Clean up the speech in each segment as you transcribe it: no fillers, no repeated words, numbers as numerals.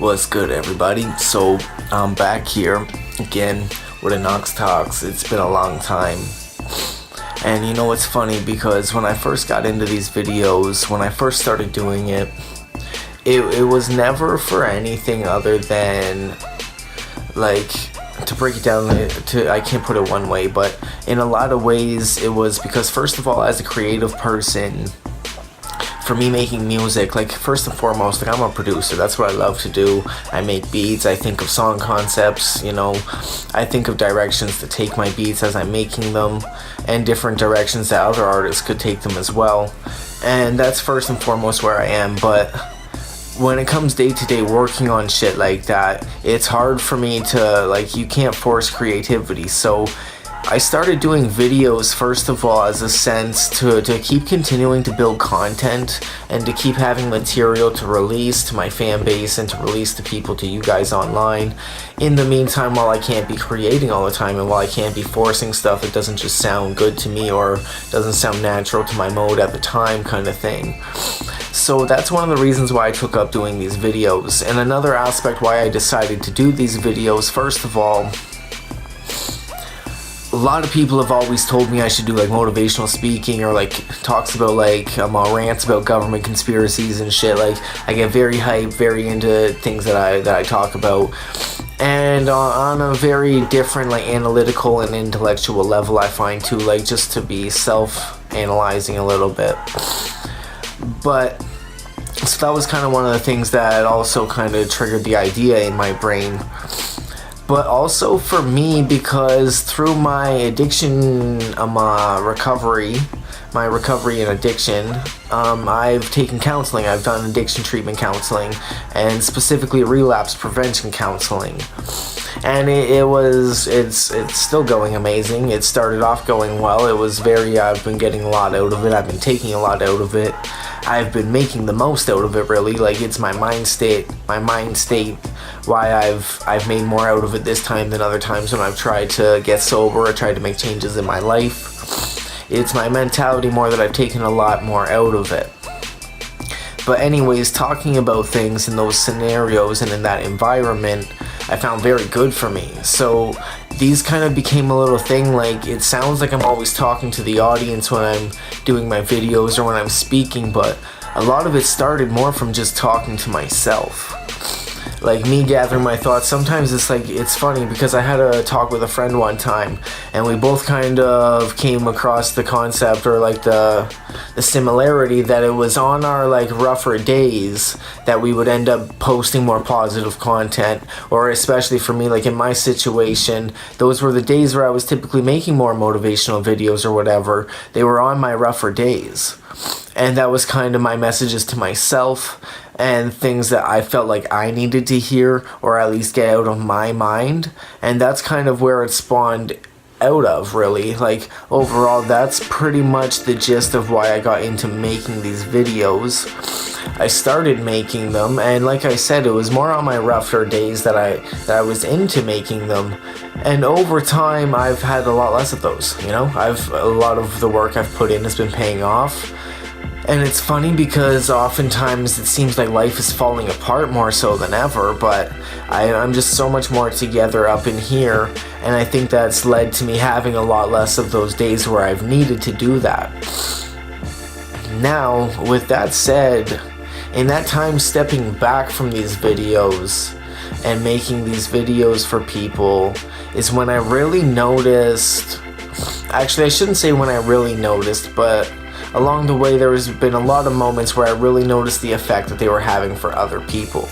What's good, everybody? So I'm back here again with a Knox Talks. It's been a long time. And you know what's funny, because when I first got into these videos, when I first started doing it, it was never for anything other than, like, to break it down to, I can't put it one way, but in a lot of ways it was because, first of all, as a creative person, for me making music, like, first and foremost, like, I'm a producer. That's what I love to do. I make beats, I think of song concepts, you know, I think of directions to take my beats as I'm making them, and different directions that other artists could take them as well. And that's first and foremost where I am. But when it comes day to day working on shit like that, it's hard for me to, like, you can't force creativity. So I started doing videos, first of all, as a sense to keep continuing to build content and to keep having material to release to my fan base and to release to people, to you guys online. In the meantime, while I can't be creating all the time and while I can't be forcing stuff that doesn't just sound good to me or doesn't sound natural to my mode at the time, kind of thing. So that's one of the reasons why I took up doing these videos. And another aspect why I decided to do these videos, first of all, a lot of people have always told me I should do, like, motivational speaking or, like, talks about, like, rants about government conspiracies and shit. Like, I get very hyped, very into things that I talk about. And on a very different, like, analytical and intellectual level, I find, too, like, just to be self-analyzing a little bit. But so that was kind of one of the things that also kind of triggered the idea in my brain. But also for me, because through my addiction recovery and addiction, I've taken counseling. I've done addiction treatment counseling, and specifically relapse prevention counseling. And it's still going amazing. It started off going well. I've been getting a lot out of it. I've been taking a lot out of it. I've been making the most out of it, really. Like, it's my mind state, why I've made more out of it this time than other times when I've tried to get sober or tried to make changes in my life. It's my mentality more that I've taken a lot more out of it. But anyways, talking about things in those scenarios and in that environment, I found very good for me. So these kind of became a little thing. Like, it sounds like I'm always talking to the audience when I'm doing my videos or when I'm speaking, but a lot of it started more from just talking to myself. Like, me gathering my thoughts. Sometimes it's funny because I had a talk with a friend one time, and we both kind of came across the concept, or like the similarity, that it was on our, like, rougher days that we would end up posting more positive content. Or especially for me, like in my situation, those were the days where I was typically making more motivational videos or whatever. They were on my rougher days. And that was kind of my messages to myself and things that I felt like I needed to hear or at least get out of my mind. And that's kind of where it spawned out of, really. Like, overall, that's pretty much the gist of why I got into making these videos. I started making them, and like I said, it was more on my rougher days that I was into making them. And over time, I've had a lot less of those, you know? A lot of the work I've put in has been paying off. And it's funny because oftentimes it seems like life is falling apart more so than ever, but I'm just so much more together up in here, and I think that's led to me having a lot less of those days where I've needed to do that. Now, with that said, in that time stepping back from these videos and making these videos for people is when I really noticed, actually I shouldn't say when I really noticed, but along the way there has been a lot of moments where I really noticed the effect that they were having for other people.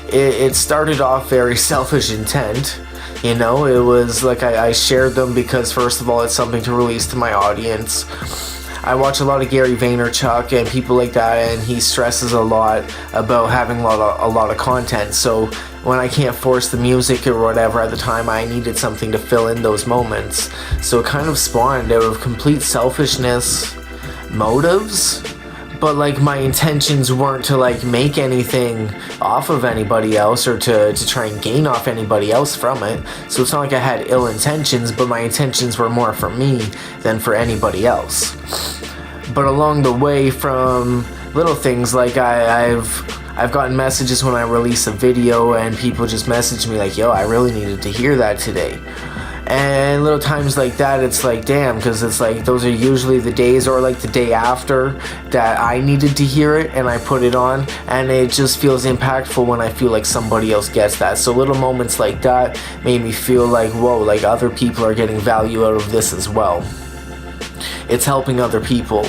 It started off very selfish intent, you know. It was like I shared them because, first of all, it's something to release to my audience. I watch a lot of Gary Vaynerchuk and people like that, and he stresses a lot about having a lot of content. So when I can't force the music or whatever at the time, I needed something to fill in those moments. So it kind of spawned out of complete selfishness motives, but like my intentions weren't to like make anything off of anybody else or to try and gain off anybody else from it. So it's not like I had ill intentions, but my intentions were more for me than for anybody else. But along the way, from little things like I've gotten messages when I release a video and people just message me like, yo, I really needed to hear that today. And little times like that, it's like, damn, because it's like those are usually the days or like the day after that I needed to hear it and I put it on, and it just feels impactful when I feel like somebody else gets that. So little moments like that made me feel like, whoa, like other people are getting value out of this as well. It's helping other people.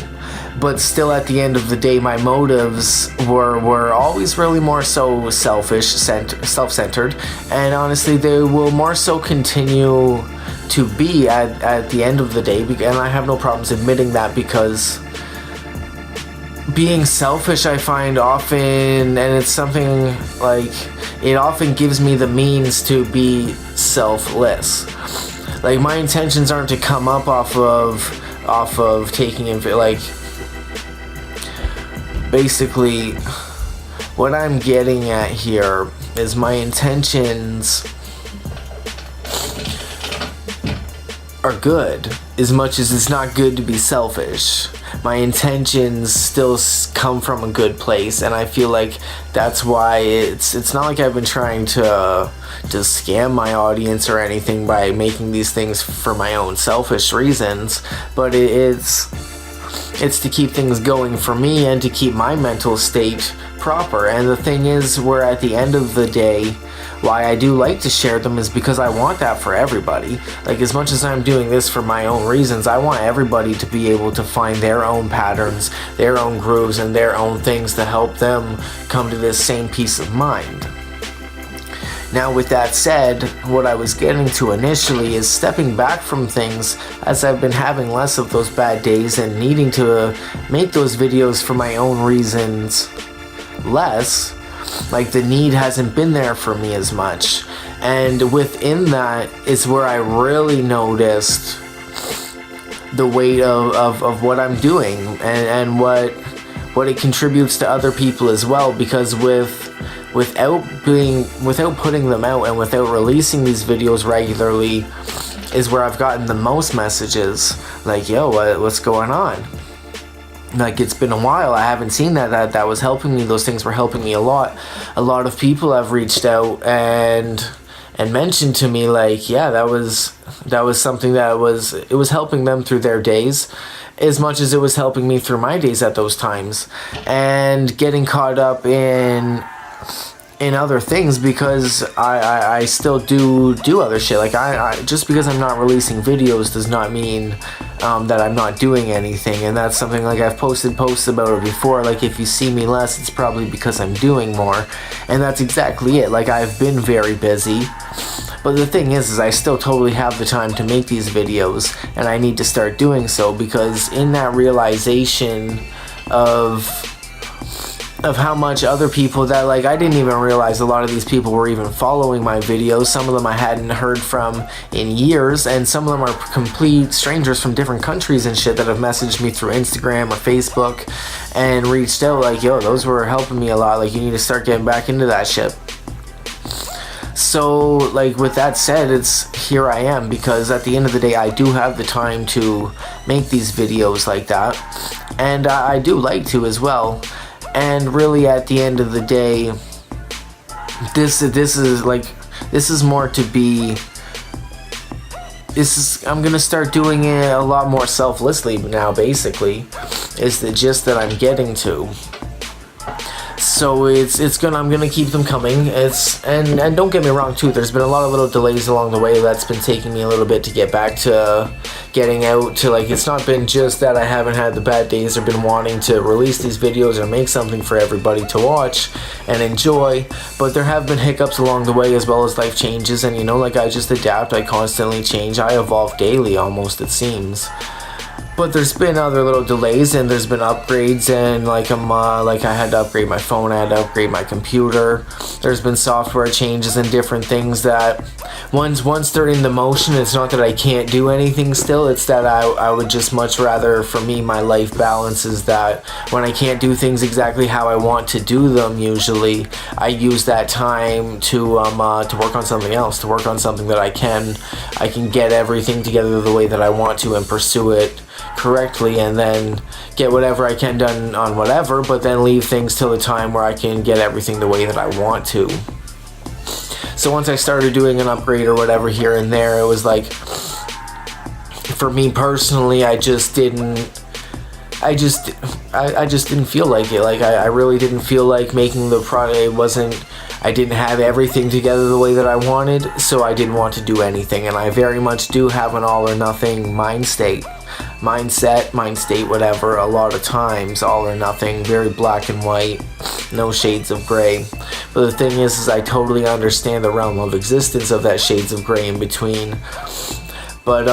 But still, at the end of the day, my motives were always really more so self-centered, and honestly, they will more so continue to be at the end of the day, and I have no problems admitting that, because being selfish, I find often, and it's something like, it often gives me the means to be selfless. Like, my intentions aren't to come up off of taking in, like, basically, what I'm getting at here is my intentions are good, as much as it's not good to be selfish. My intentions still come from a good place, and I feel like that's why it's not like I've been trying to scam my audience or anything by making these things for my own selfish reasons, but it's to keep things going for me and to keep my mental state proper. And the thing is, we're at the end of the day, why I do like to share them is because I want that for everybody. Like, as much as I'm doing this for my own reasons, I want everybody to be able to find their own patterns, their own grooves, and their own things to help them come to this same peace of mind. Now, with that said, what I was getting to initially is stepping back from things as I've been having less of those bad days and needing to make those videos for my own reasons less. Like, the need hasn't been there for me as much. And within that is where I really noticed the weight of what I'm doing and what it contributes to other people as well, because without putting them out and without releasing these videos regularly is where I've gotten the most messages like, yo, what's going on? Like, it's been a while, I haven't seen that was helping me. Those things were helping me a lot. A lot of people have reached out and mentioned to me like, yeah, that was something it was helping them through their days as much as it was helping me through my days at those times, and getting caught up in other things, because I still do other shit. Like, I just because I'm not releasing videos does not mean that I'm not doing anything. And that's something, like, I've posted posts about it before. Like, if you see me less, it's probably because I'm doing more, and that's exactly it. Like, I've been very busy, but the thing is I still totally have the time to make these videos, and I need to start doing so, because in that realization of how much other people that, like, I didn't even realize a lot of these people were even following my videos. Some of them I hadn't heard from in years, and some of them are complete strangers from different countries and shit that have messaged me through Instagram or Facebook and reached out like, yo, those were helping me a lot, like, you need to start getting back into that shit. So, like, with that said, here I am, because at the end of the day I do have the time to make these videos like that, and I do like to as well. And really, at the end of the day, this is more to be. I'm gonna start doing it a lot more selflessly now. Basically, is the gist that I'm getting to. So I'm gonna keep them coming. And don't get me wrong too, there's been a lot of little delays along the way that's been taking me a little bit to get back to getting out to, like, it's not been just that I haven't had the bad days. I've been wanting to release these videos or make something for everybody to watch and enjoy, but there have been hiccups along the way, as well as life changes, and, you know, like, I just adapt, I constantly change, I evolve daily almost, it seems. But there's been other little delays, and there's been upgrades, and like I had to upgrade my phone, I had to upgrade my computer. There's been software changes and different things that once they're in the motion, it's not that I can't do anything still, it's that I would just much rather, for me, my life balance is that when I can't do things exactly how I want to do them, usually I use that time to work on something else, to work on something that I can get everything together the way that I want to and pursue it correctly and then get whatever I can done on whatever, but then leave things till the time where I can get everything the way that I want to. So once I started doing an upgrade or whatever here and there, it was like, for me personally, I just didn't feel like it. Like I really didn't feel like making the product. I didn't have everything together the way that I wanted, so I didn't want to do anything. And I very much do have an all or nothing mind state, whatever. A lot of times, all or nothing, very black and white, no shades of gray. But the thing is I totally understand the realm of existence of that shades of gray in between. But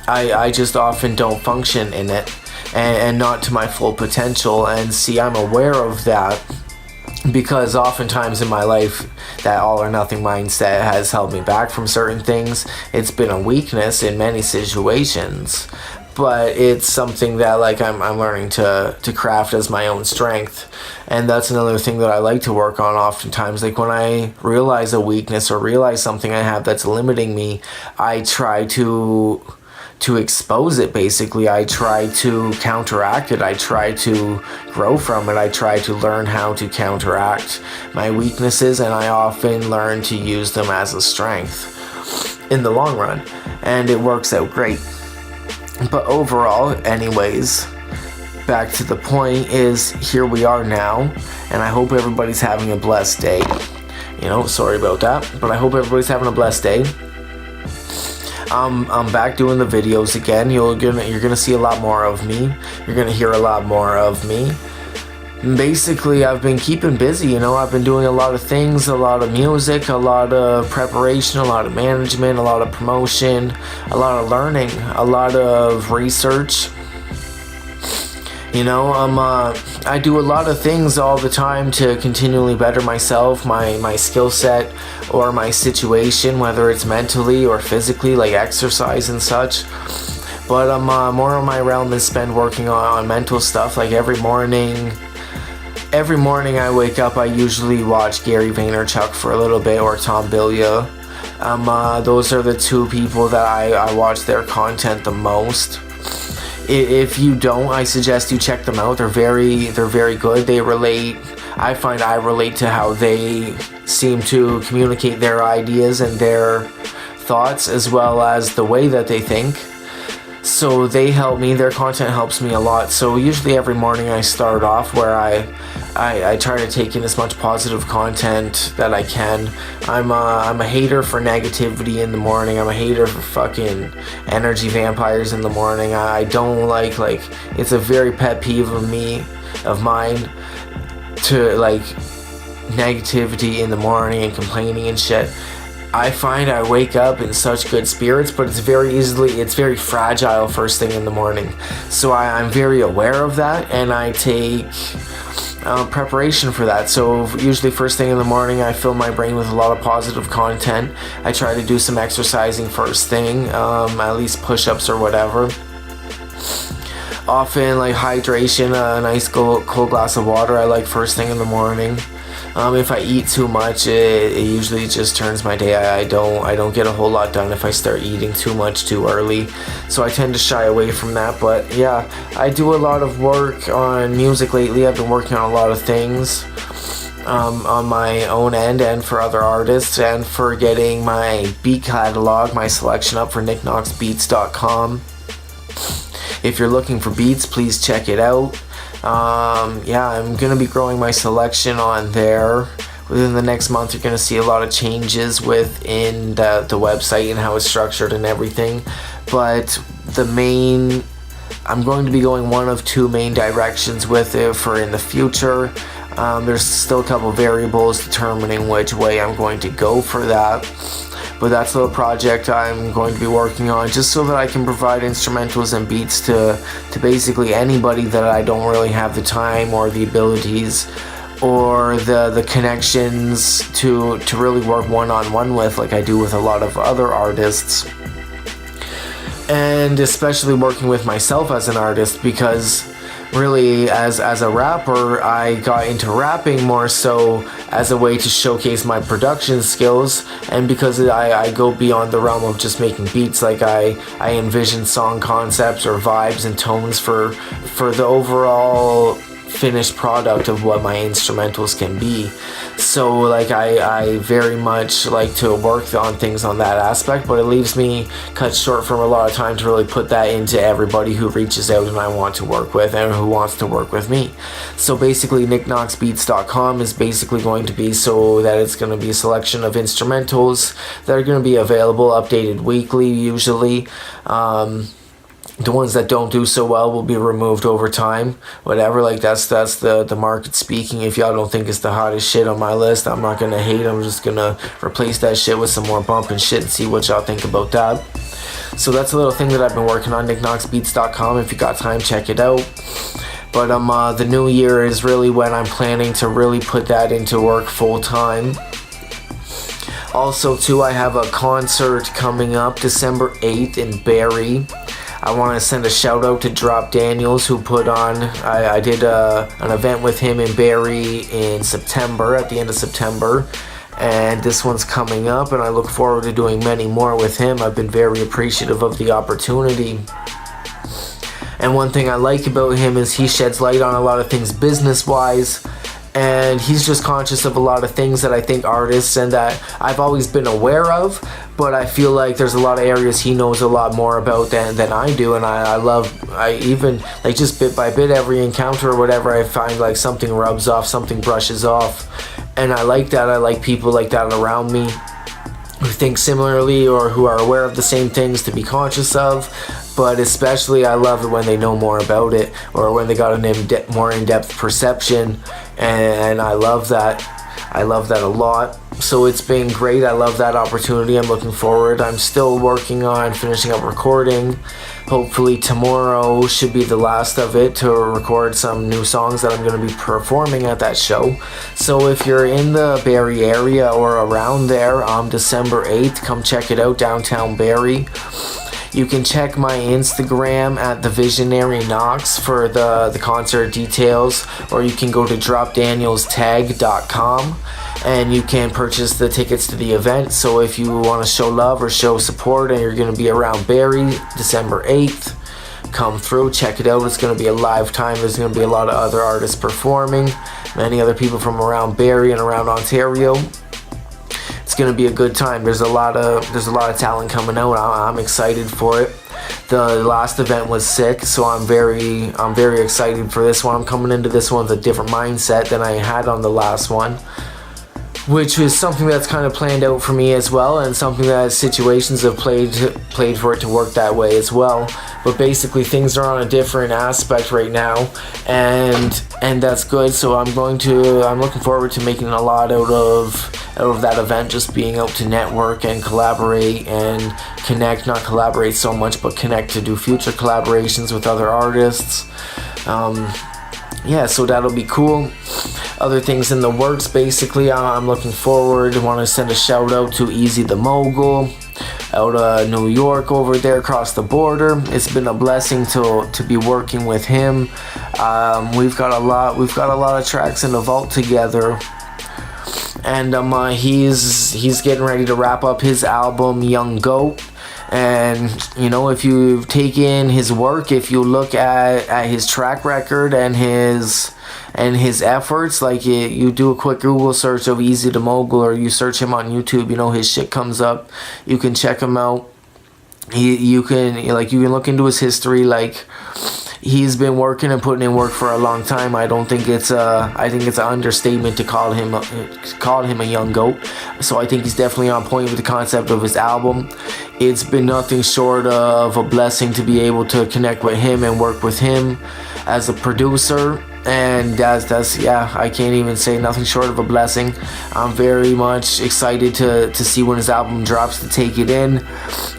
I just often don't function in it, and not to my full potential. And see, I'm aware of that, because oftentimes in my life that all or nothing mindset has held me back from certain things. It's been a weakness in many situations, but it's something that like I'm learning to craft as my own strength. And that's another thing that I like to work on oftentimes. Like when I realize a weakness or realize something I have that's limiting me, I try to expose it. Basically, I try to counteract it. I try to grow from it. I try to learn how to counteract my weaknesses, and I often learn to use them as a strength in the long run, and it works out great. But overall, anyways, back to the point is, here we are now, and I hope everybody's having a blessed day. Sorry about that, but I hope everybody's having a blessed day. I'm back doing the videos again. You're gonna see a lot more of me. You're gonna hear a lot more of me. Basically, I've been keeping busy. I've been doing a lot of things, a lot of music, a lot of preparation, a lot of management, a lot of promotion, a lot of learning, a lot of research. I do a lot of things all the time to continually better myself, my skill set, or my situation, whether it's mentally or physically, like exercise and such. But more of my realm is spent working on mental stuff. Like every morning I wake up, I usually watch Gary Vaynerchuk for a little bit, or Tom Bilyeu. Those are the two people that I watch their content the most. If you don't, I suggest you check them out. They're very good. I find I relate to how they seem to communicate their ideas and their thoughts, as well as the way that they think. So they help me. Their content helps me a lot. So usually every morning I start off where I try to take in as much positive content that I can. I'm a hater for negativity in the morning. I'm a hater for fucking energy vampires in the morning. I don't like it's a very pet peeve of mine to like negativity in the morning and complaining and shit. I find I wake up in such good spirits, but it's very fragile first thing in the morning. So I'm very aware of that, and I take preparation for that. So usually first thing in the morning, I fill my brain with a lot of positive content. I try to do some exercising first thing, at least push-ups or whatever. Often like hydration, a nice cold glass of water I like first thing in the morning. If I eat too much, it usually just turns my day. I don't get a whole lot done if I start eating too much too early, so I tend to shy away from that. But yeah, I do a lot of work on music lately. I've been working on a lot of things on my own end and for other artists, and for getting my beat catalog, my selection up for KnoxBeats.com. If you're looking for beats, please check it out. I'm gonna be growing my selection on there. Within the next month, you're gonna see a lot of changes within the website and how it's structured and everything. But I'm going to be going one of two main directions with it for in the future. There's still a couple variables determining which way I'm going to go for that. But that's a little project I'm going to be working on, just so that I can provide instrumentals and beats to basically anybody that I don't really have the time or the abilities or the connections to really work one-on-one with, like I do with a lot of other artists. And especially working with myself as an artist, because really as a rapper, I got into rapping more so as a way to showcase my production skills, and because I go beyond the realm of just making beats. Like I envision song concepts or vibes and tones for the overall finished product of what my instrumentals can be. So like I very much like to work on things on that aspect, but it leaves me cut short from a lot of time to really put that into everybody who reaches out and I want to work with and who wants to work with me. So basically KnoxBeats.com is basically going to be so that it's going to be a selection of instrumentals that are going to be available, updated weekly usually. The ones that don't do so well will be removed over time. Whatever, like that's the market speaking. If y'all don't think it's the hottest shit on my list, I'm not gonna hate. I'm just gonna replace that shit with some more bump and shit and see what y'all think about that. So that's a little thing that I've been working on. KnoxBeats.com. If you got time, check it out. But the new year is really when I'm planning to really put that into work full time. Also, too, I have a concert coming up December 8th in Barrie. I want to send a shout out to Drop Daniels, who put on, I did an event with him in Barrie in September, at the end of September, and this one's coming up, and I look forward to doing many more with him. I've been very appreciative of the opportunity. And one thing I like about him is he sheds light on a lot of things business-wise, and he's just conscious of a lot of things that I think artists and that I've always been aware of, but I feel like there's a lot of areas he knows a lot more about than I do. And I even like just bit by bit, every encounter or whatever, I find like something rubs off, something brushes off, and I like that. I like people like that around me who think similarly or who are aware of the same things to be conscious of. But especially I love it when they know more about it, or when they got an more in-depth perception, and I love that. I love that a lot. So it's been great. I love that opportunity. I'm looking forward. I'm still working on finishing up recording. Hopefully tomorrow should be the last of it to record some new songs that I'm going to be performing at that show. So if you're in the Barrie area or around there on December 8th, come check it out, downtown Barrie. You can check my Instagram at The Visionary Knox for the concert details, or you can go to dropdanielstag.com and you can purchase the tickets to the event. So if you want to show love or show support and you're going to be around Barrie December 8th, come through, check it out. It's going to be a live time. There's going to be a lot of other artists performing, many other people from around Barrie and around Ontario. It's gonna be a good time. There's a lot of talent coming out. I'm excited for it. The last event was sick, so I'm very excited for this one. I'm coming into this one with a different mindset than I had on the last one, which is something that's kind of planned out for me as well, and something that situations have played for it to work that way as well. But basically things are on a different aspect right now, and that's good. So I'm looking forward to making a lot out of that event, just being able to network and collaborate and connect, not collaborate so much, but connect to do future collaborations with other artists. So that'll be cool. Other things in the works, basically, I'm looking forward. I want to send a shout out to Easy the Mogul out of New York, over there across the border. It's been a blessing to be working with him. We've got a lot of tracks in the vault together. And he's getting ready to wrap up his album Young Goat. And if you've taken his work, if you look at his track record and his efforts, like you do a quick Google search of Easy the Mogul, or you search him on YouTube, his shit comes up. You can check him out. You can look into his history. Like, he's been working and putting in work for a long time. I think it's an understatement to call him a young goat. So I think he's definitely on point with the concept of his album. It's been nothing short of a blessing to be able to connect with him and work with him as a producer. And that's I can't even say nothing short of a blessing. I'm very much excited to see when his album drops, to take it in.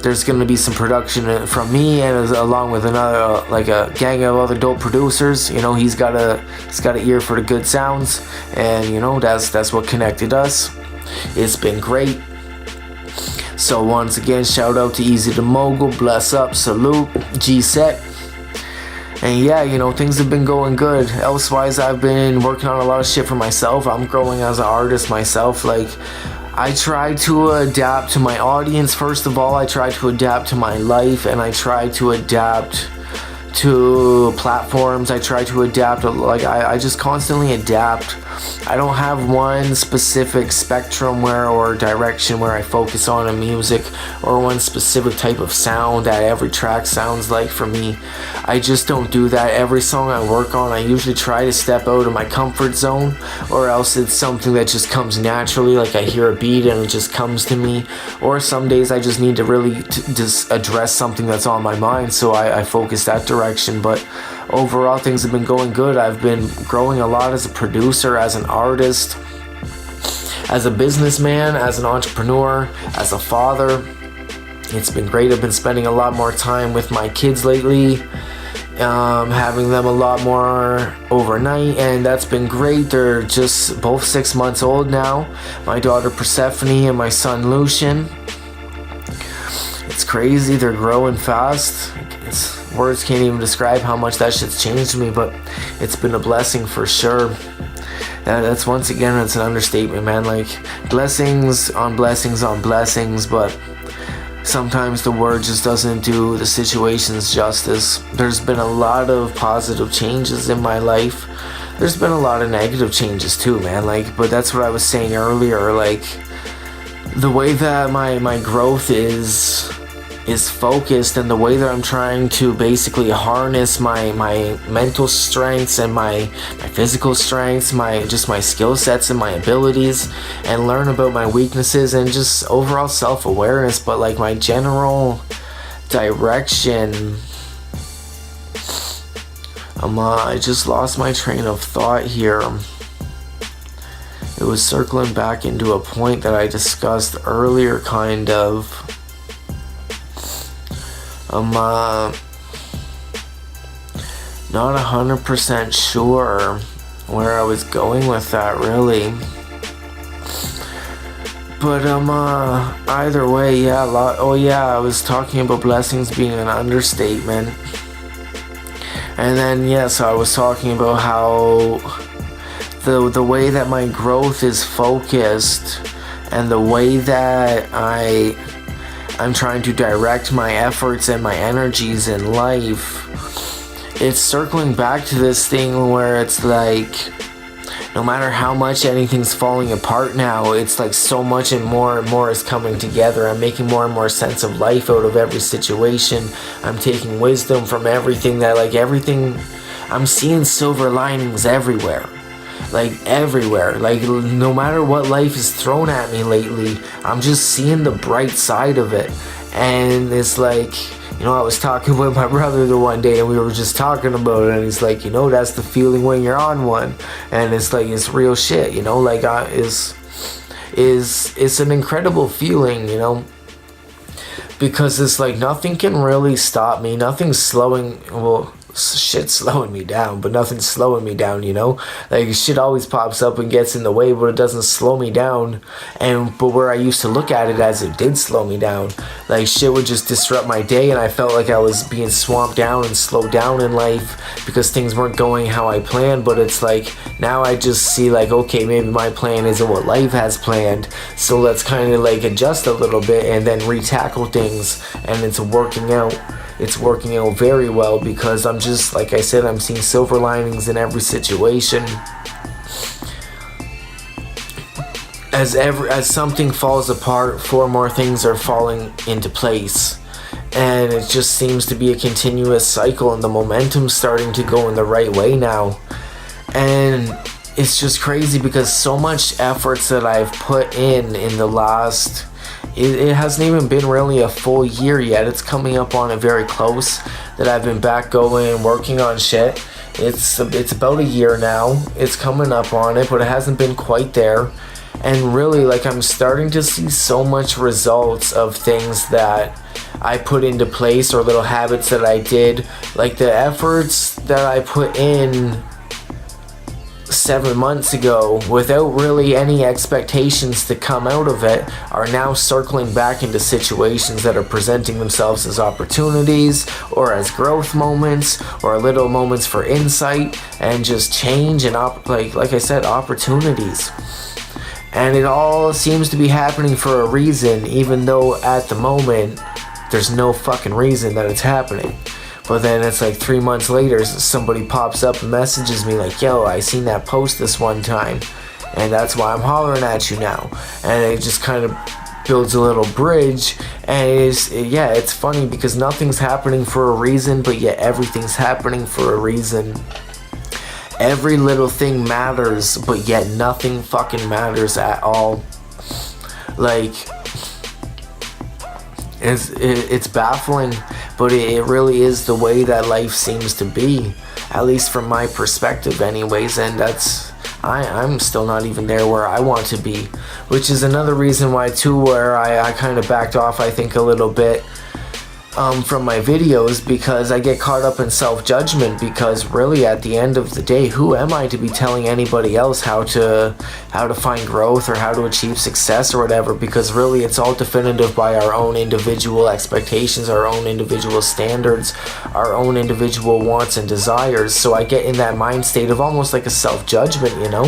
There's going to be some production from me, and along with another a gang of other dope producers. He's got an ear for the good sounds, and that's what connected us. It's been great. So once again, shout out to Easy the Mogul, bless up, salute, G-Set. And yeah, things have been going good. Elsewise, I've been working on a lot of shit for myself. I'm growing as an artist myself. Like, I try to adapt to my audience. First of all, I try to adapt to my life, and I try to adapt to platforms. I try to adapt. Like, I just constantly adapt. I don't have one specific spectrum or direction where I focus on in music, or one specific type of sound that every track sounds like for me. I just don't do that. Every song I work on, I usually try to step out of my comfort zone, or else it's something that just comes naturally. Like, I hear a beat and it just comes to me, or some days I just need to really just address something that's on my mind, so I focus that direction. But overall, things have been going good. I've been growing a lot as a producer, as an artist, as a businessman, as an entrepreneur, as a father. It's been great. I've been spending a lot more time with my kids lately, having them a lot more overnight, and that's been great. They're just both 6 months old now. My daughter Persephone and my son Lucian. It's crazy. They're growing fast. Words can't even describe how much that shit's changed me, but it's been a blessing for sure. That's once again, it's an understatement, man. Like, blessings on blessings on blessings, but sometimes the word just doesn't do the situations justice. There's been a lot of positive changes in my life. There's been a lot of negative changes too, man. Like, but that's what I was saying earlier. Like, the way that my growth is focused, and the way that I'm trying to basically harness my mental strengths and my physical strengths, my skill sets and my abilities, and learn about my weaknesses, and just overall self-awareness. But like, my general direction, I just lost my train of thought here. It was circling back into a point that I discussed earlier, kind of. Not 100% sure where I was going with that, really. But either way, yeah, I was talking about blessings being an understatement. And then so I was talking about how the way that my growth is focused, and the way that I'm trying to direct my efforts and my energies in life, it's circling back to this thing where it's like, no matter how much anything's falling apart now, it's like so much and more is coming together. I'm making more and more sense of life out of every situation. I'm taking wisdom from everything. I'm seeing silver linings everywhere. Like, everywhere. Like, no matter what life is thrown at me lately, I'm just seeing the bright side of it. And it's like, I was talking with my brother the one day, and we were just talking about it, and he's like, that's the feeling when you're on one. And it's like, it's real shit, like, it's an incredible feeling, because it's like, nothing can really stop me. Nothing's shit's slowing me down, but nothing's slowing me down, Like, shit always pops up and gets in the way, but it doesn't slow me down. But where I used to look at it as it did slow me down, like, shit would just disrupt my day, and I felt like I was being swamped down and slowed down in life because things weren't going how I planned. But it's like, now I just see, like, okay, maybe my plan isn't what life has planned, so let's kind of like adjust a little bit and then re-tackle things, and it's working out. It's working out very well, because I'm just, like I said, I'm seeing silver linings in every situation. As something falls apart, 4 more things are falling into place. And it just seems to be a continuous cycle, and the momentum's starting to go in the right way now. And it's just crazy, because so much efforts that I've put in the last... It hasn't even been really a full year yet. It's coming up on it very close, that I've been back going, working on shit. It's about a year now. It's coming up on it, but it hasn't been quite there. And really, like, I'm starting to see so much results of things that I put into place, or little habits that I did. Like, the efforts that I put in 7 months ago without really any expectations to come out of it are now circling back into situations that are presenting themselves as opportunities or as growth moments or little moments for insight and just change and like I said, opportunities. And it all seems to be happening for a reason, even though at the moment there's no fucking reason that it's happening. But then it's like 3 months later, somebody pops up and messages me like, yo, I seen that post this one time, and that's why I'm hollering at you now. And it just kind of builds a little bridge, and it's funny because nothing's happening for a reason, but yet everything's happening for a reason. Every little thing matters, but yet nothing fucking matters at all. Like, it's baffling, but it really is the way that life seems to be, at least from my perspective anyways, and I'm still not even there where I want to be, which is another reason why too, where I kind of backed off, I think, a little bit from my videos, because I get caught up in self-judgment, because really at the end of the day, who am I to be telling anybody else how to find growth or how to achieve success or whatever, because really it's all definitive by our own individual expectations, our own individual standards, our own individual wants and desires. So I get in that mind state of almost like a self-judgment, you know,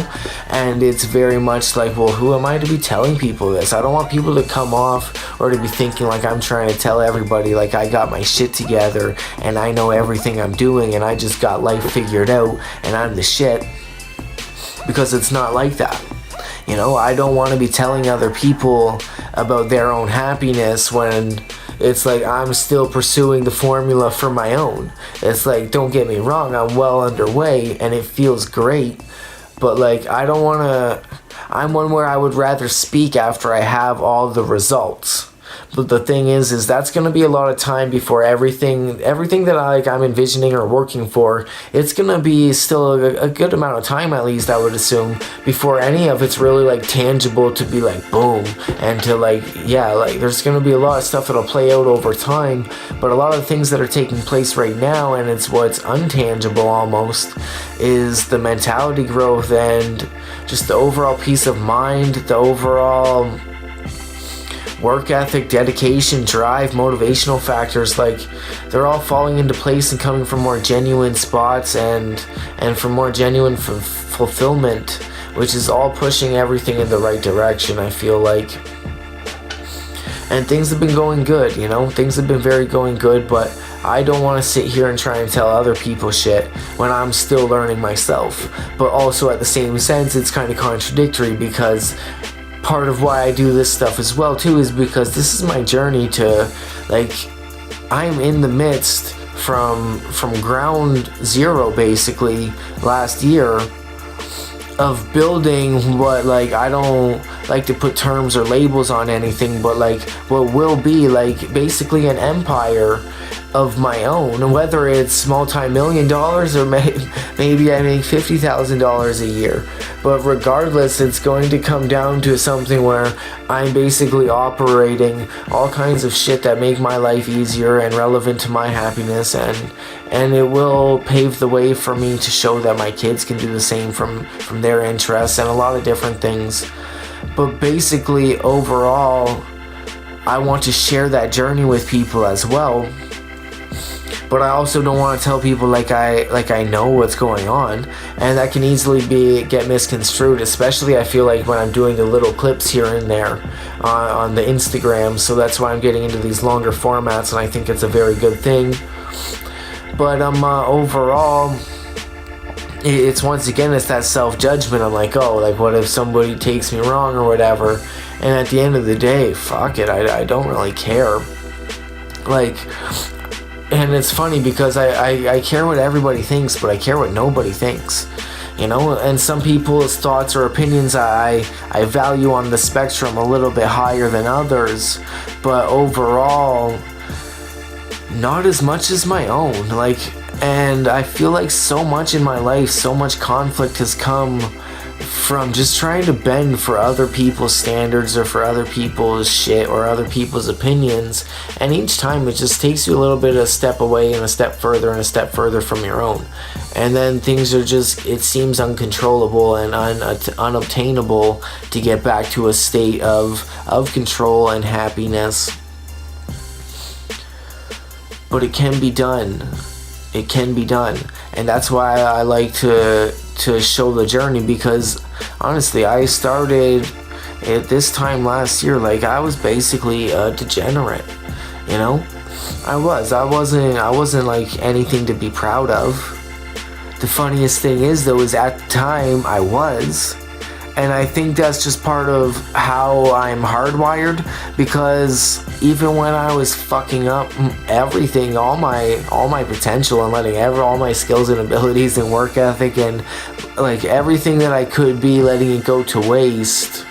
and it's very much like, well, who am I to be telling people this? I don't want people to come off or to be thinking like I'm trying to tell everybody like I got my shit together and I know everything I'm doing and I just got life figured out and I'm the shit, because it's not like that. You know, I don't want to be telling other people about their own happiness when it's like I'm still pursuing the formula for my own. It's like, don't get me wrong, I'm well underway and it feels great, but like I don't want to, I'm one where I would rather speak after I have all the results. But the thing is that's going to be a lot of time before everything that I'm envisioning or working for, it's going to be still a good amount of time, at least I would assume, before any of it's really like tangible to be like boom, and to like, yeah, like there's going to be a lot of stuff that'll play out over time, but a lot of the things that are taking place right now, and it's what's untangible almost, is the mentality growth and just the overall peace of mind, the overall work ethic, dedication, drive, motivational factors. Like, they're all falling into place and coming from more genuine spots and from more genuine fulfillment, which is all pushing everything in the right direction, I feel like. And things have been going good, you know, things have been very going good, but I don't want to sit here and try and tell other people shit when I'm still learning myself. But also at the same sense, it's kind of contradictory, because part of why I do this stuff as well too is because this is my journey to, like, I'm in the midst from ground zero basically last year of building what, like, I don't like to put terms or labels on anything, but like what will be like basically an empire of my own, whether it's multi-million dollars or maybe I make $50,000 a year. But regardless, it's going to come down to something where I'm basically operating all kinds of shit that make my life easier and relevant to my happiness, and it will pave the way for me to show that my kids can do the same from their interests and a lot of different things. But basically, overall, I want to share that journey with people as well. But I also don't want to tell people like I know what's going on, and that can easily get misconstrued, especially I feel like when I'm doing the little clips here and there on the Instagram. So that's why I'm getting into these longer formats, and I think it's a very good thing. But overall, it's once again, it's that self-judgment. I'm like, oh, like what if somebody takes me wrong or whatever? And at the end of the day, fuck it, I don't really care. Like, and it's funny because I care what everybody thinks, but I care what nobody thinks, you know. And some people's thoughts or opinions I value on the spectrum a little bit higher than others, but overall not as much as my own. Like, and I feel like so much in my life, so much conflict has come from just trying to bend for other people's standards or for other people's shit or other people's opinions, and each time it just takes you a little bit of a step away and a step further and a step further from your own, and then things are just, it seems uncontrollable and unobtainable to get back to a state of control and happiness. But it can be done. It can be done. And that's why I like to show the journey, because honestly, I started at this time last year, like I was basically a degenerate, you know? I wasn't like anything to be proud of. The funniest thing is though, is at the time I was. And I think that's just part of how I'm hardwired, because even when I was fucking up everything, all my potential, and letting all my skills and abilities and work ethic and like everything that I could be, letting it go to waste.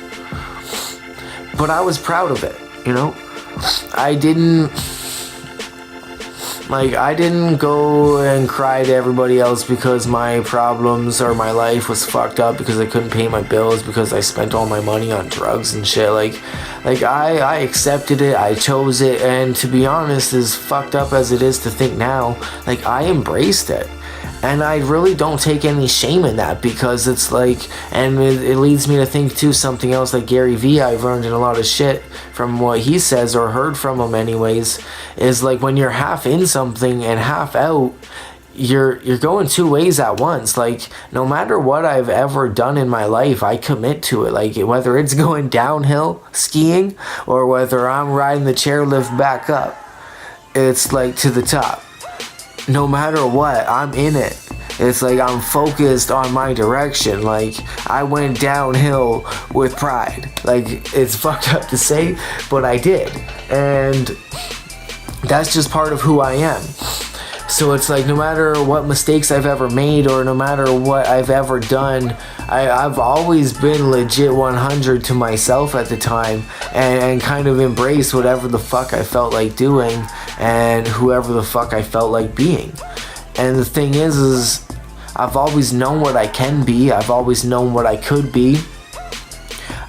But I was proud of it, you know? I didn't go and cry to everybody else because my problems or my life was fucked up, because I couldn't pay my bills, because I spent all my money on drugs and shit. Like I accepted it, I chose it, and to be honest, as fucked up as it is to think now, like I embraced it. And I really don't take any shame in that, because it's like, and it leads me to think too, something else like Gary Vee, I've learned in a lot of shit from what he says, or heard from him anyways, is like when you're half in something and half out, you're going two ways at once. Like no matter what I've ever done in my life, I commit to it. Like whether it's going downhill skiing or whether I'm riding the chairlift back up, it's like to the top. No matter what, I'm in it. It's like I'm focused on my direction. Like I went downhill with pride. Like it's fucked up to say, but I did. And that's just part of who I am. So it's like no matter what mistakes I've ever made, or no matter what I've ever done, I've always been legit 100 to myself at the time, and kind of embraced whatever the fuck I felt like doing and whoever the fuck I felt like being. And the thing is I've always known what I can be. I've always known what I could be.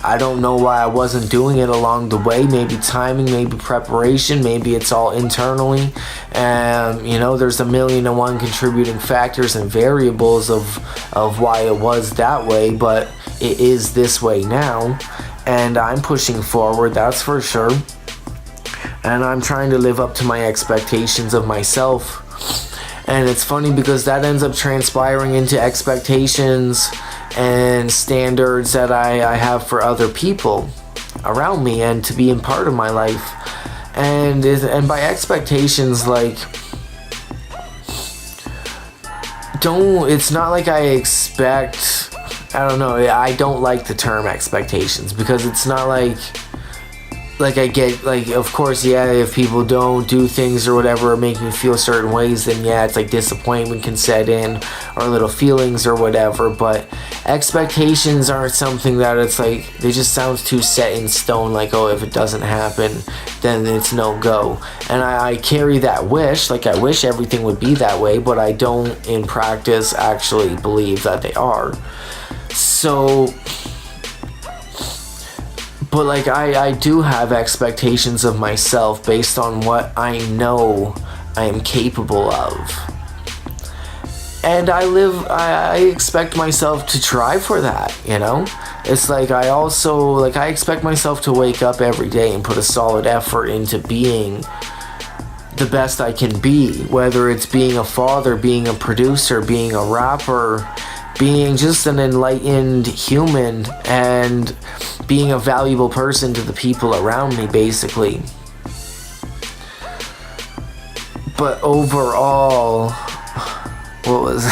I don't know why I wasn't doing it along the way. Maybe timing, maybe preparation, maybe it's all internally. And you know, there's 1,000,001 contributing factors and variables of why it was that way, but it is this way now. And I'm pushing forward, that's for sure. And I'm trying to live up to my expectations of myself. And it's funny because that ends up transpiring into expectations and standards that I have for other people around me and to be in part of my life. And by expectations, like, it's not like I expect, I don't know, I don't like the term expectations, because it's not like I get, like, of course, yeah, if people don't do things or whatever, or make me feel certain ways, then yeah, it's like disappointment can set in, or little feelings or whatever. But expectations aren't something that it's like, they just sound too set in stone, like, oh, if it doesn't happen, then it's no go. And I carry that wish, like I wish everything would be that way, but I don't in practice actually believe that they are. So, but like I do have expectations of myself based on what I know I am capable of. And I expect myself to try for that, you know? It's like I expect myself to wake up every day and put a solid effort into being the best I can be, whether it's being a father, being a producer, being a rapper, being just an enlightened human, and being a valuable person to the people around me, basically. But overall, what was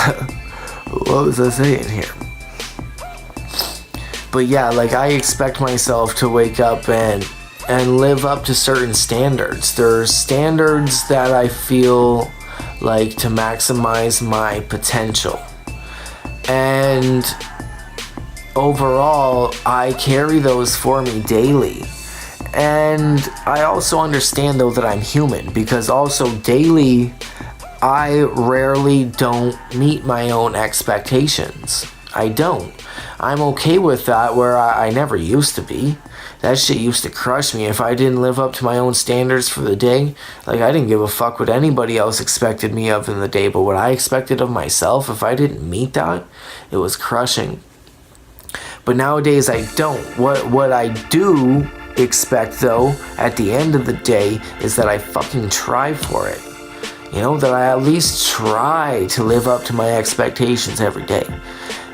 I saying here? But yeah, like I expect myself to wake up and live up to certain standards. There's standards that I feel like to maximize my potential. And overall, I carry those for me daily. And I also understand though that I'm human, because also daily I rarely don't meet my own expectations. I don't. I'm okay with that, where I never used to be. That shit used to crush me. If I didn't live up to my own standards for the day, like, I didn't give a fuck what anybody else expected me of in the day, but what I expected of myself, if I didn't meet that, it was crushing. But nowadays I don't. What I do expect, though, at the end of the day, is that I fucking try for it. You know, that I at least try to live up to my expectations every day.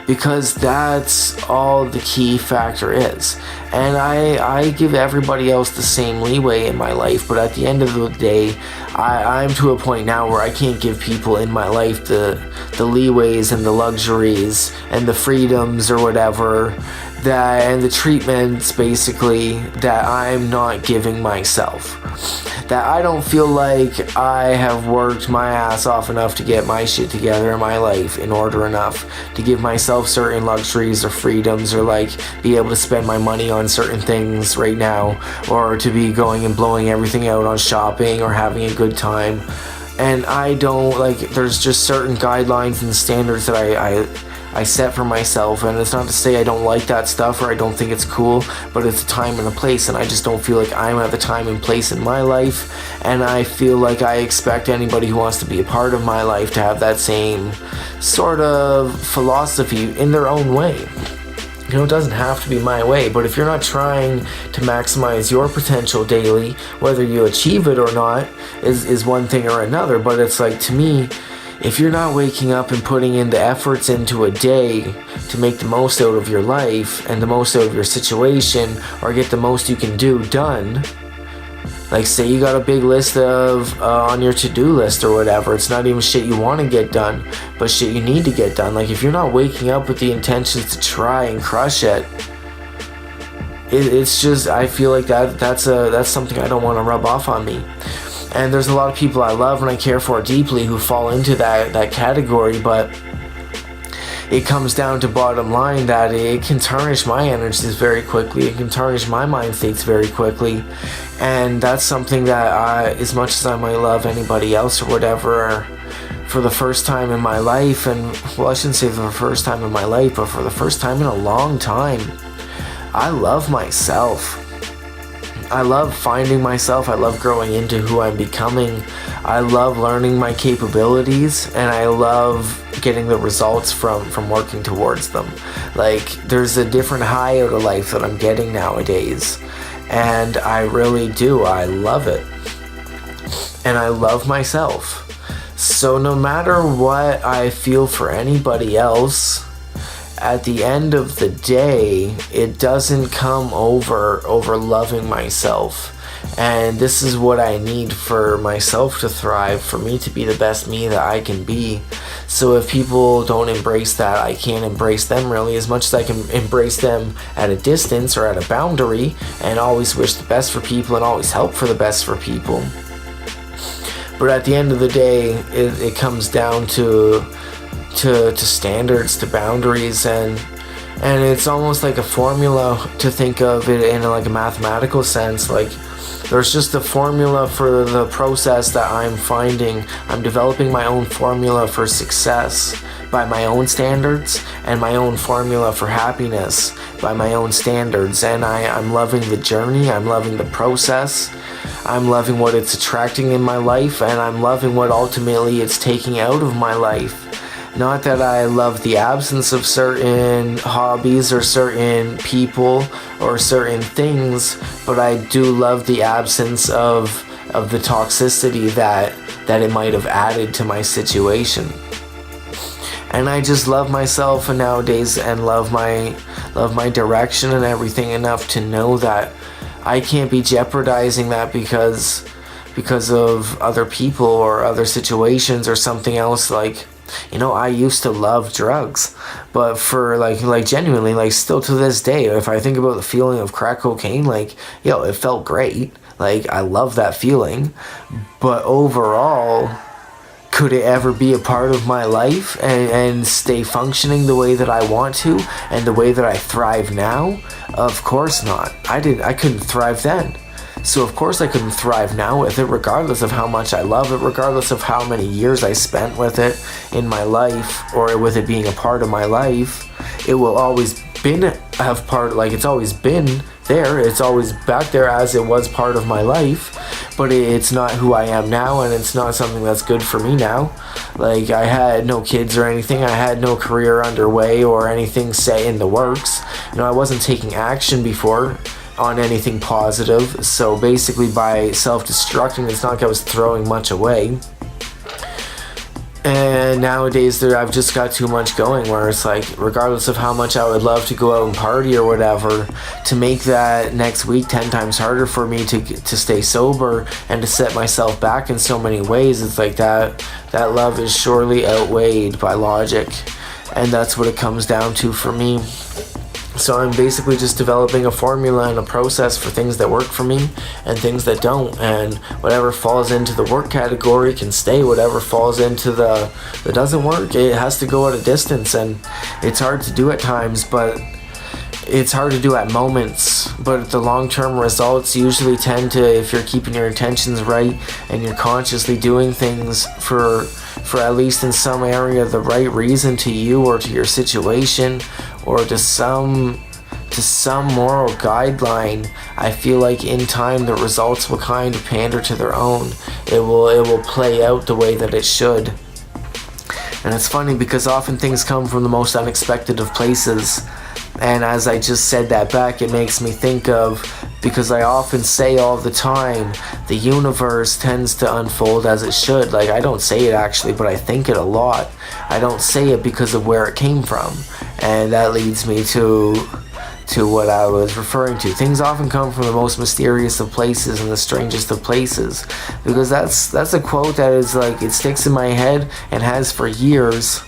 Because that's all the key factor is. And I give everybody else the same leeway in my life, but at the end of the day, I'm to a point now where I can't give people in my life the leeways and the luxuries and the freedoms or whatever, that, and the treatments basically, that I'm not giving myself. That I don't feel like I have worked my ass off enough to get my shit together in my life in order enough to give myself certain luxuries or freedoms, or like be able to spend my money on certain things right now, or to be going and blowing everything out on shopping or having a good time. And I don't, like, there's just certain guidelines and standards that I set for myself, and it's not to say I don't like that stuff or I don't think it's cool, but it's a time and a place, and I just don't feel like I'm at the time and place in my life, and I feel like I expect anybody who wants to be a part of my life to have that same sort of philosophy in their own way. You know, it doesn't have to be my way, but if you're not trying to maximize your potential daily, whether you achieve it or not is one thing or another, but it's like, to me, if you're not waking up and putting in the efforts into a day to make the most out of your life and the most out of your situation, or get the most you can do done, like, say you got a big list of on your to-do list or whatever, it's not even shit you want to get done, but shit you need to get done. Like, if you're not waking up with the intentions to try and crush it, it's just, I feel like that's something I don't want to rub off on me. And there's a lot of people I love and I care for deeply who fall into that category, but it comes down to bottom line that it can tarnish my energies very quickly. It can tarnish my mind states very quickly. And that's something that as much as I might love anybody else or whatever, for the first time in my life, and, well, I shouldn't say for the first time in my life, but for the first time in a long time, I love myself. I love finding myself. I love growing into who I'm becoming. I love learning my capabilities, and I love getting the results from working towards them. Like, there's a different high out of life that I'm getting nowadays, and I really do. I love it, and I love myself. So no matter what I feel for anybody else, at the end of the day, it doesn't come over loving myself. And this is what I need for myself to thrive, for me to be the best me that I can be. So if people don't embrace that, I can't embrace them really, as much as I can embrace them at a distance or at a boundary, and always wish the best for people and always help for the best for people. But at the end of the day, it comes down to standards, to boundaries, and it's almost like a formula to think of it in like a mathematical sense. Like, there's just a formula for the process that I'm finding. I'm developing my own formula for success by my own standards, and my own formula for happiness by my own standards. And I'm loving the journey, I'm loving the process, I'm loving what it's attracting in my life, and I'm loving what ultimately it's taking out of my life. Not that I love the absence of certain hobbies or certain people or certain things, but I do love the absence of the toxicity that it might have added to my situation. And I just love myself nowadays, and love my direction and everything enough to know that I can't be jeopardizing that because of other people or other situations or something else. Like, you know, I used to love drugs, but for like genuinely, like, still to this day, if I think about the feeling of crack cocaine, like, yo, it felt great. Like, I love that feeling, but overall, could it ever be a part of my life and stay functioning the way that I want to and the way that I thrive now? Of course not. I couldn't thrive then. So of course I couldn't thrive now with it, regardless of how much I love it, regardless of how many years I spent with it in my life, or with it being a part of my life. It will always have part, like it's always been there, it's always back there as it was part of my life, but it's not who I am now, and it's not something that's good for me now. Like, I had no kids or anything, I had no career underway or anything set in the works. I wasn't taking action before on anything positive, so basically by self-destructing, it's not like I was throwing much away. And nowadays I've just got too much going, where it's like, regardless of how much I would love to go out and party or whatever, to make that next week 10 times harder for me to stay sober and to set myself back in so many ways, it's like that love is surely outweighed by logic, and that's what it comes down to for me. So I'm basically just developing a formula and a process for things that work for me and things that don't. And whatever falls into the work category can stay. Whatever falls into the that doesn't work, it has to go at a distance. And it's hard to do at times, but it's hard to do at moments. But the long-term results usually tend to, if you're keeping your intentions right and you're consciously doing things for at least in some area the right reason to you or to your situation or to some moral guideline, I feel like in time the results will kind of pander to their own. It will play out the way that it should. And it's funny because often things come from the most unexpected of places. And as I just said that back, it makes me think of, because I often say all the time, the universe tends to unfold as it should. Like, I don't say it actually, but I think it a lot. I don't say it because of where it came from. And that leads me to what I was referring to. Things often come from the most mysterious of places and the strangest of places. Because that's a quote that is like, it sticks in my head and has for years.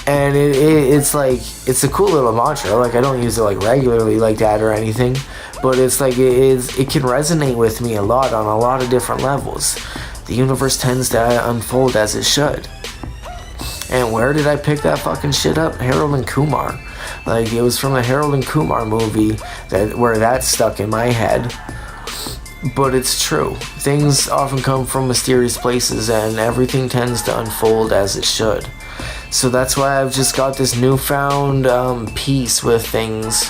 And it's like, it's a cool little mantra. Like, I don't use it like regularly like that or anything, but it's like, it can resonate with me a lot on a lot of different levels. The universe tends to unfold as it should. And where did I pick that fucking shit up? Harold and Kumar. Like, it was from the Harold and Kumar movie where that stuck in my head. But it's true. Things often come from mysterious places, and everything tends to unfold as it should. So that's why I've just got this newfound peace with things,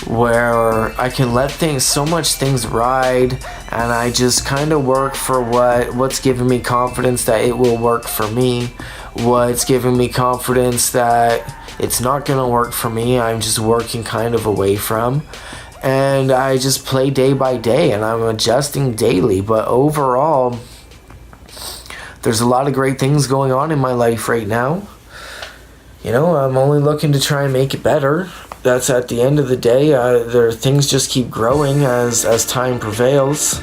where I can let so much things ride, and I just kind of work for what's giving me confidence that it will work for me, what's giving me confidence that it's not going to work for me, I'm just working kind of away from. And I just play day by day, and I'm adjusting daily. But overall, there's a lot of great things going on in my life right now. I'm only looking to try and make it better. That's at the end of the day. Things just keep growing as time prevails.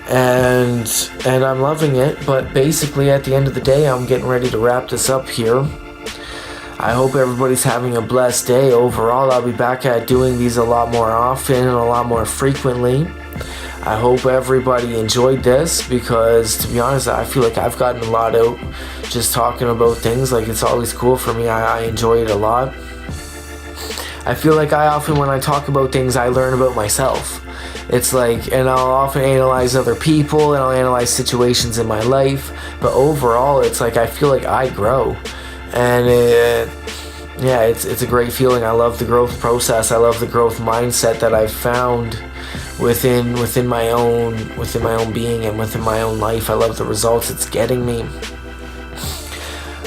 And I'm loving it. But basically, at the end of the day, I'm getting ready to wrap this up here. I hope everybody's having a blessed day. Overall, I'll be back at doing these a lot more often and a lot more frequently. I hope everybody enjoyed this, because to be honest, I feel like I've gotten a lot out just talking about things. Like, it's always cool for me. I enjoy it a lot. I feel like when I talk about things, I learn about myself. It's like, and I'll often analyze other people and I'll analyze situations in my life, but overall, it's like I feel like I grow. And it's a great feeling. I love the growth process. I love the growth mindset that I've found within my own being and within my own life. I love the results it's getting me.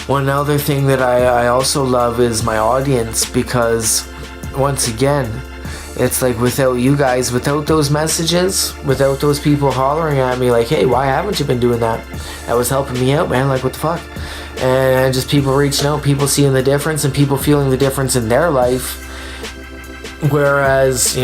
One other thing that I also love is my audience, because once again, it's like, without you guys, without those messages, without those people hollering at me like, hey, why haven't you been doing that? That was helping me out, man. Like, what the fuck? And just people reaching out, people seeing the difference, and people feeling the difference in their life. Whereas,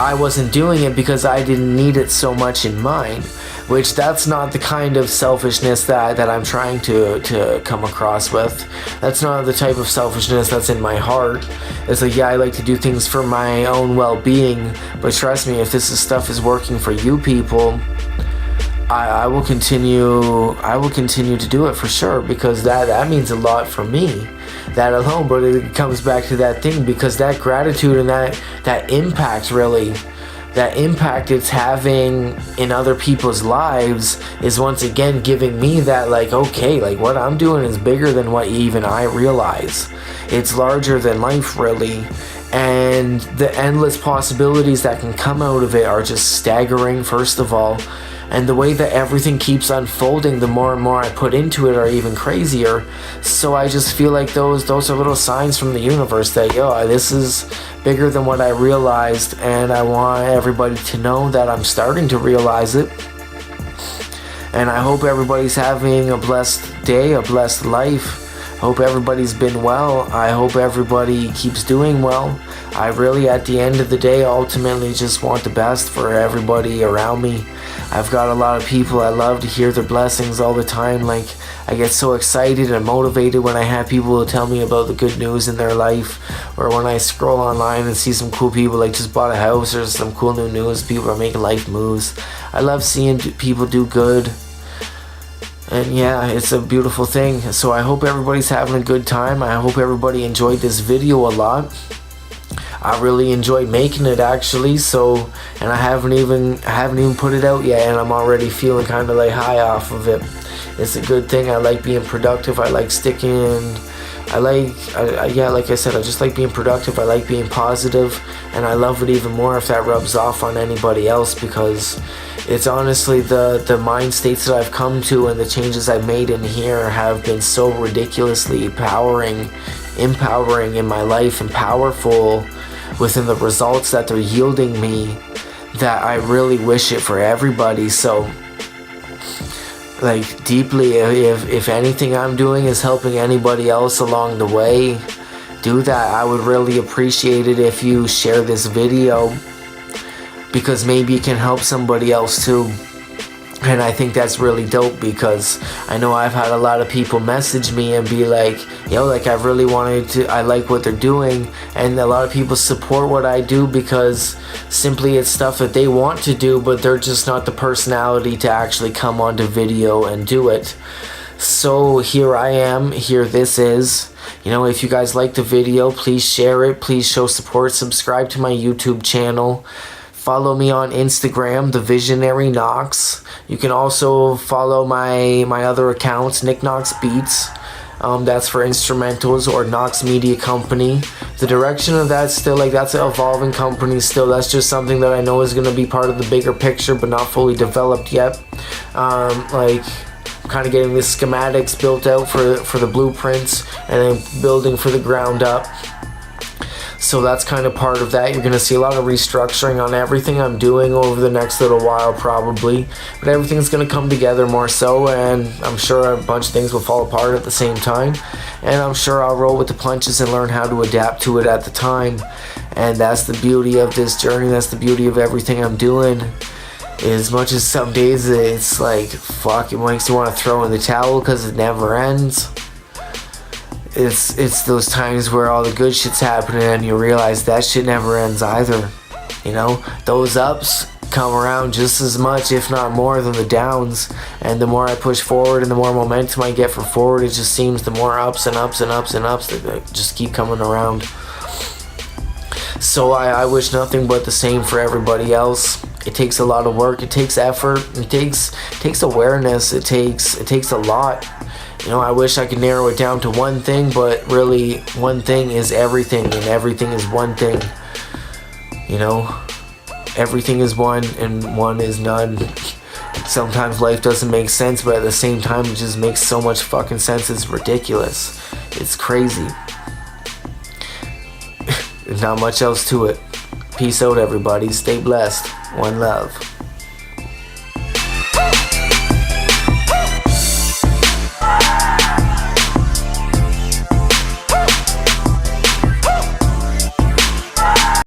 I wasn't doing it because I didn't need it so much in mine. Which, that's not the kind of selfishness that I'm trying to come across with. That's not the type of selfishness that's in my heart. It's like, yeah, I like to do things for my own well-being, but trust me, if this stuff is working for you people, I will continue to do it for sure, because that means a lot for me, that alone. But it comes back to that thing, because that gratitude and that impact, really, that impact it's having in other people's lives is once again giving me that, like, okay, like, what I'm doing is bigger than what even I realize. It's larger than life, really. and the endless possibilities that can come out of it are just staggering, first of all. And the way that everything keeps unfolding, the more and more I put into it, are even crazier. So I just feel like those are little signs from the universe that, this is bigger than what I realized, and I want everybody to know that I'm starting to realize it. And I hope everybody's having a blessed day, a blessed life. I hope everybody's been well. I hope everybody keeps doing well. I really, at the end of the day, ultimately just want the best for everybody around me. I've got a lot of people I love to hear their blessings all the time. Like, I get so excited and motivated when I have people tell me about the good news in their life, or when I scroll online and see some cool people like just bought a house, or some cool new news, people are making life moves. I love seeing people do good. And yeah, it's a beautiful thing. So I hope everybody's having a good time. I hope everybody enjoyed this video a lot. I really enjoyed making it, actually. So, and I haven't even put it out yet, and I'm already feeling kind of like high off of it. It's a good thing. I like being productive. I like sticking in. Like I said, I just like being productive. I like being positive, and I love it even more if that rubs off on anybody else, because it's honestly the mind states that I've come to and the changes I've made in here have been so ridiculously empowering in my life, and powerful within the results that they're yielding me, that I really wish it for everybody. So, like, deeply, if anything I'm doing is helping anybody else along the way, do that. I would really appreciate it if you share this video, because maybe it can help somebody else too. And I think that's really dope, because I know I've had a lot of people message me and be like, I like what they're doing. And a lot of people support what I do because simply it's stuff that they want to do, but they're just not the personality to actually come onto video and do it. So here I am, here this is. If you guys like the video, please share it, please show support, subscribe to my YouTube channel. Follow me on Instagram, The Visionary Knox. You can also follow my other accounts, Knox Beats. That's for instrumentals, or Knox Media Company. The direction of that still, that's an evolving company still. That's just something that I know is going to be part of the bigger picture, but not fully developed yet. I'm kind of getting the schematics built out for the blueprints, and then building for the ground up. So that's kind of part of that. You're going to see a lot of restructuring on everything I'm doing over the next little while, probably. But everything's going to come together more so, and I'm sure a bunch of things will fall apart at the same time. And I'm sure I'll roll with the punches and learn how to adapt to it at the time. And that's the beauty of this journey. That's the beauty of everything I'm doing. As much as some days it's like, fuck, it makes you want to throw in the towel because it never ends. It's those times where all the good shit's happening and you realize that shit never ends either. Those ups come around just as much, if not more, than the downs. And the more I push forward and the more momentum I get for forward, it just seems the more ups and ups and ups and ups that just keep coming around. So I wish nothing but the same for everybody else. It takes a lot of work, it takes effort, it takes awareness, it takes a lot. I wish I could narrow it down to one thing, but really one thing is everything, and everything is one thing. Everything is one and one is none. Sometimes life doesn't make sense, but at the same time it just makes so much fucking sense. It's ridiculous. It's crazy. There's not much else to it. Peace out, everybody. Stay blessed. One love.